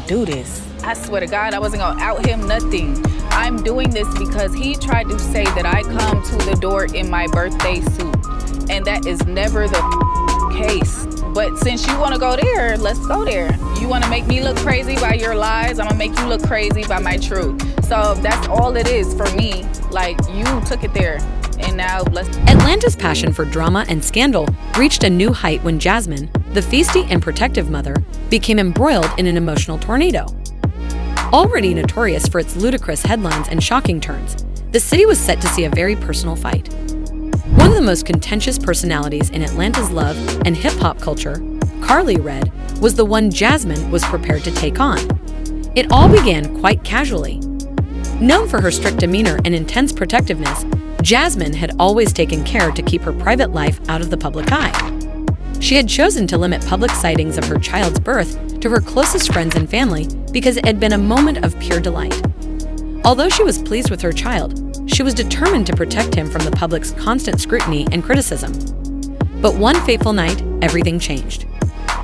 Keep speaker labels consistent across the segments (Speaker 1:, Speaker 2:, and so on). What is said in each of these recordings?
Speaker 1: do this. I swear to God, I wasn't gonna out him nothing. I'm doing this because he tried to say that I come to the door in my birthday suit. And that is never the case. But since you wanna go there, let's go there. You wanna make me look crazy by your lies, I'm gonna make you look crazy by my truth. So that's all it is for me. Like, you took it there. And now let's...
Speaker 2: Atlanta's passion for drama and scandal reached a new height when Jasmine, the feisty and protective mother, became embroiled in an emotional tornado. Already notorious for its ludicrous headlines and shocking turns, the city was set to see a very personal fight. One of the most contentious personalities in Atlanta's love and hip-hop culture, Karlie Red, was the one Jasmine was prepared to take on. It all began quite casually. Known for her strict demeanor and intense protectiveness, Jasmine had always taken care to keep her private life out of the public eye. She had chosen to limit public sightings of her child's birth to her closest friends and family because it had been a moment of pure delight. Although she was pleased with her child, she was determined to protect him from the public's constant scrutiny and criticism. But one fateful night, everything changed.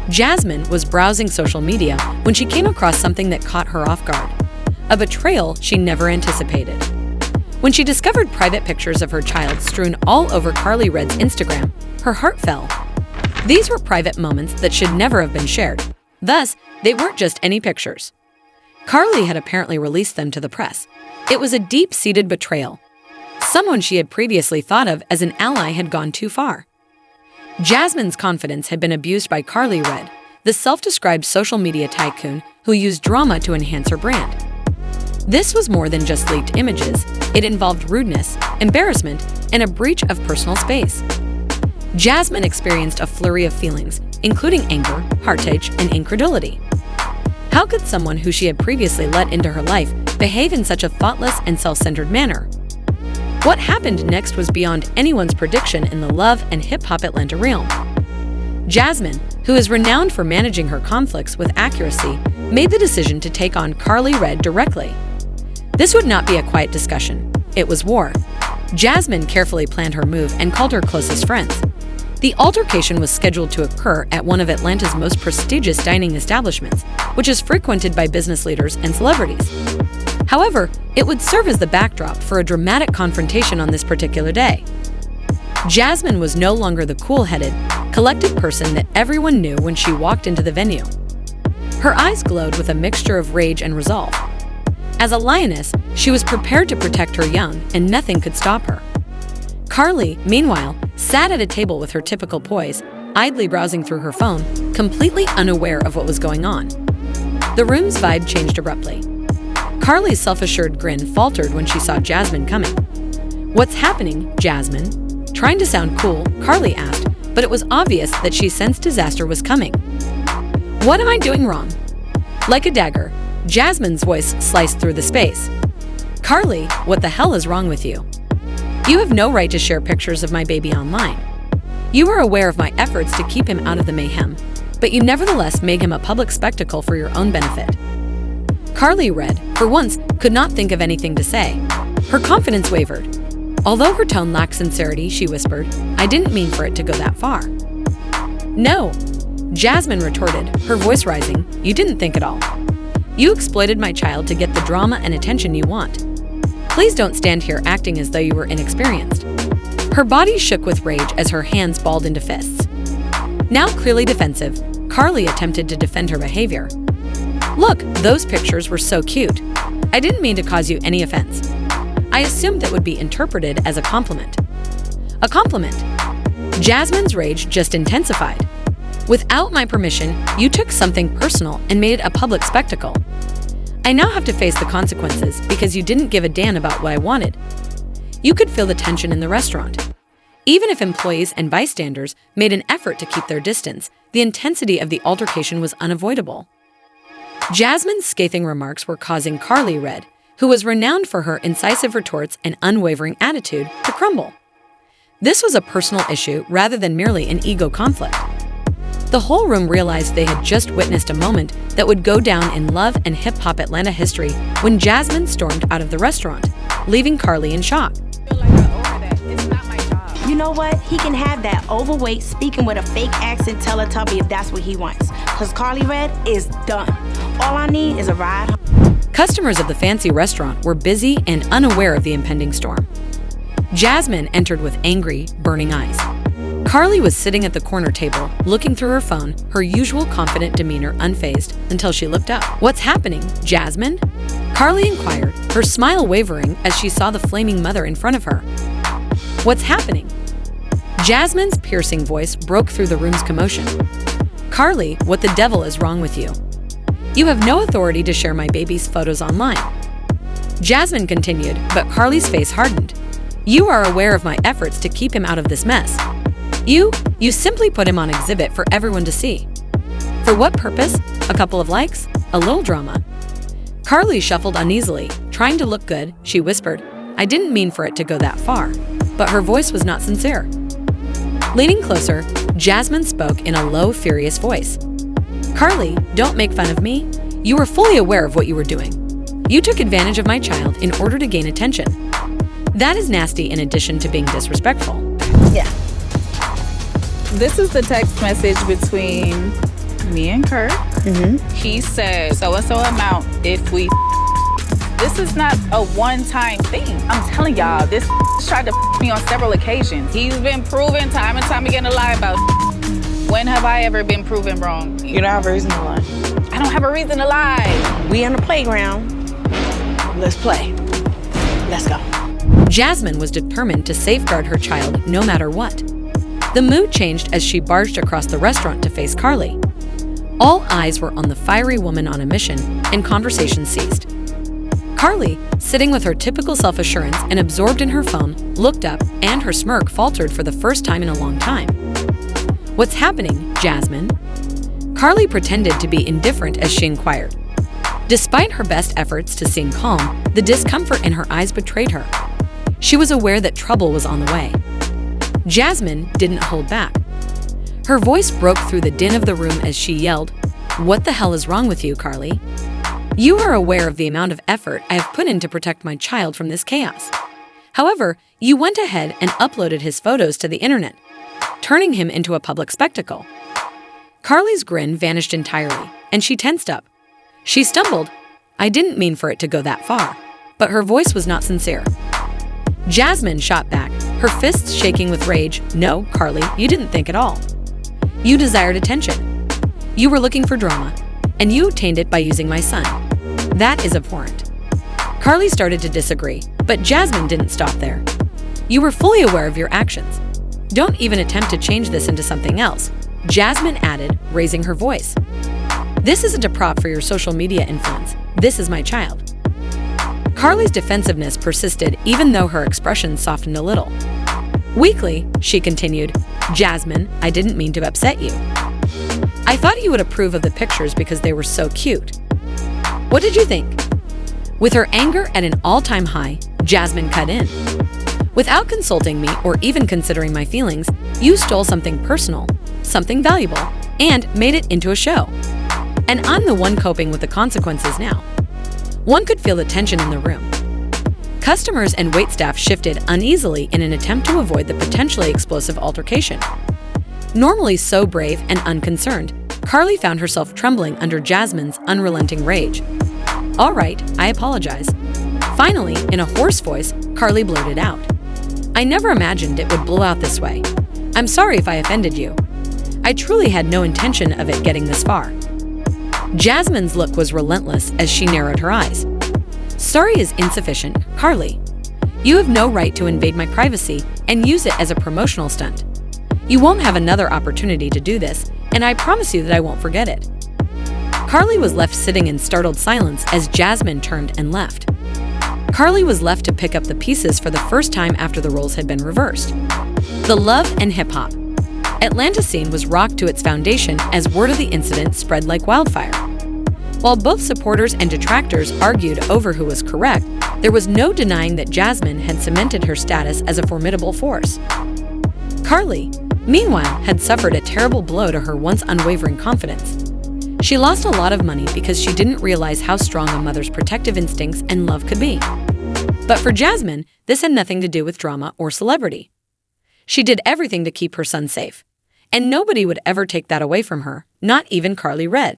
Speaker 2: Jasmine was browsing social media when she came across something that caught her off guard, a betrayal she never anticipated. When she discovered private pictures of her child strewn all over Karlie Red's Instagram, her heart fell. These were private moments that should never have been shared. Thus, they weren't just any pictures. Karlie had apparently released them to the press. It was a deep-seated betrayal. Someone she had previously thought of as an ally had gone too far. Jasmine's confidence had been abused by Karlie Red, the self-described social media tycoon who used drama to enhance her brand. This was more than just leaked images. It involved rudeness, embarrassment, and a breach of personal space. Jasmine experienced a flurry of feelings, including anger, heartache, and incredulity. How could someone who she had previously let into her life behave in such a thoughtless and self-centered manner? What happened next was beyond anyone's prediction in the love and hip-hop Atlanta realm. Jasmine, who is renowned for managing her conflicts with accuracy, made the decision to take on Karlie Red directly. This would not be a quiet discussion. It was war. Jasmine carefully planned her move and called her closest friends. The altercation was scheduled to occur at one of Atlanta's most prestigious dining establishments, which is frequented by business leaders and celebrities. However, it would serve as the backdrop for a dramatic confrontation on this particular day. Jasmine was no longer the cool-headed, collected person that everyone knew when she walked into the venue. Her eyes glowed with a mixture of rage and resolve. As a lioness, she was prepared to protect her young, and nothing could stop her. Karlie, meanwhile, sat at a table with her typical poise, idly browsing through her phone, completely unaware of what was going on. The room's vibe changed abruptly. Karlie's self-assured grin faltered when she saw Jasmine coming. "What's happening, Jasmine?" Trying to sound cool, Karlie asked, but it was obvious that she sensed disaster was coming. "What am I doing wrong?" Like a dagger, Jasmine's voice sliced through the space. "Karlie, what the hell is wrong with you? You have no right to share pictures of my baby online. You were aware of my efforts to keep him out of the mayhem, but you nevertheless made him a public spectacle for your own benefit." Karlie Red, for once, could not think of anything to say. Her confidence wavered. Although her tone lacked sincerity, she whispered, "I didn't mean for it to go that far." "No," Jasmine retorted, her voice rising, "you didn't think at all. You exploited my child to get the drama and attention you want. Please don't stand here acting as though you were inexperienced." Her body shook with rage as her hands balled into fists. Now clearly defensive, Karlie attempted to defend her behavior. "Look, those pictures were so cute. I didn't mean to cause you any offense. I assumed that would be interpreted as a compliment." "A compliment?" Jasmine's rage just intensified. "Without my permission, you took something personal and made it a public spectacle. I now have to face the consequences because you didn't give a damn about what I wanted." You could feel the tension in the restaurant. Even if employees and bystanders made an effort to keep their distance, the intensity of the altercation was unavoidable. Jasmine's scathing remarks were causing Karlie Red, who was renowned for her incisive retorts and unwavering attitude, to crumble. This was a personal issue rather than merely an ego conflict. The whole room realized they had just witnessed a moment that would go down in love and hip-hop Atlanta history when Jasmine stormed out of the restaurant, leaving Karlie in shock.
Speaker 1: I feel like I'm over that. It's not my job.
Speaker 3: You know what? He can have that overweight, speaking with a fake accent Teletubby if that's what he wants. Because Karlie Red is done. All I need is a ride home.
Speaker 2: Customers of the fancy restaurant were busy and unaware of the impending storm. Jasmine entered with angry, burning eyes. Karlie was sitting at the corner table, looking through her phone, her usual confident demeanor unfazed, until she looked up. "What's happening, Jasmine?" Karlie inquired, her smile wavering as she saw the flaming mother in front of her. "What's happening?" Jasmine's piercing voice broke through the room's commotion. "Karlie, what the devil is wrong with you? You have no authority to share my baby's photos online." Jasmine continued, but Karlie's face hardened. "You are aware of my efforts to keep him out of this mess. You simply put him on exhibit for everyone to see. For what purpose? A couple of likes? A little drama?" Karlie shuffled uneasily. Trying to look good, she whispered, "I didn't mean for it to go that far," but her voice was not sincere. Leaning closer, Jasmine spoke in a low, furious voice. "Karlie, don't make fun of me. You were fully aware of what you were doing. You took advantage of my child in order to gain attention. That is nasty in addition to being disrespectful."
Speaker 3: Yeah.
Speaker 1: This is the text message between me and Kurt. He said so-and-so amount if we. This is not a one-time thing. I'm telling y'all, this tried to me on several occasions. He's been proven time and time again to lie about. When have I ever been proven wrong?
Speaker 3: You don't have a reason to lie.
Speaker 1: I don't have a reason to lie.
Speaker 3: We on the playground. Let's play. Let's go.
Speaker 2: Jasmine was determined to safeguard her child no matter what. The mood changed as she barged across the restaurant to face Karlie. All eyes were on the fiery woman on a mission, and conversation ceased. Karlie, sitting with her typical self-assurance and absorbed in her phone, looked up, and her smirk faltered for the first time in a long time. "What's happening, Jasmine?" Karlie pretended to be indifferent as she inquired. Despite her best efforts to seem calm, the discomfort in her eyes betrayed her. She was aware that trouble was on the way. Jasmine didn't hold back. Her voice broke through the din of the room as she yelled, "What the hell is wrong with you, Karlie? You are aware of the amount of effort I have put in to protect my child from this chaos. However, you went ahead and uploaded his photos to the internet, turning him into a public spectacle." Karlie's grin vanished entirely, and she tensed up. She stumbled. "I didn't mean for it to go that far," but her voice was not sincere. Jasmine shot back, her fists shaking with rage. "No, Karlie, you didn't think at all. You desired attention. You were looking for drama, and you obtained it by using my son. That is abhorrent." Karlie started to disagree, but Jasmine didn't stop there. "You were fully aware of your actions. Don't even attempt to change this into something else," Jasmine added, raising her voice. "This isn't a prop for your social media influence. This is my child." Karlie's defensiveness persisted even though her expression softened a little. Weakly, she continued, "Jasmine, I didn't mean to upset you. I thought you would approve of the pictures because they were so cute. What did you think?" With her anger at an all-time high, Jasmine cut in. "Without consulting me or even considering my feelings, you stole something personal, something valuable, and made it into a show. And I'm the one coping with the consequences now." One could feel the tension in the room. Customers and waitstaff shifted uneasily in an attempt to avoid the potentially explosive altercation. Normally so brave and unconcerned, Karlie found herself trembling under Jasmine's unrelenting rage. "All right, I apologize." Finally, in a hoarse voice, Karlie blurted out, "I never imagined it would blow out this way. I'm sorry if I offended you. I truly had no intention of it getting this far." Jasmine's look was relentless as she narrowed her eyes. "Sorry is insufficient, Karlie. You have no right to invade my privacy and use it as a promotional stunt. You won't have another opportunity to do this, and I promise you that I won't forget it." Karlie was left sitting in startled silence as Jasmine turned and left. Karlie was left to pick up the pieces for the first time after the roles had been reversed. The love and hip-hop. Atlanta scene was rocked to its foundation as word of the incident spread like wildfire. While both supporters and detractors argued over who was correct, there was no denying that Jasmine had cemented her status as a formidable force. Karlie, meanwhile, had suffered a terrible blow to her once unwavering confidence. She lost a lot of money because she didn't realize how strong a mother's protective instincts and love could be. But for Jasmine, this had nothing to do with drama or celebrity. She did everything to keep her son safe, and nobody would ever take that away from her, not even Karlie Red.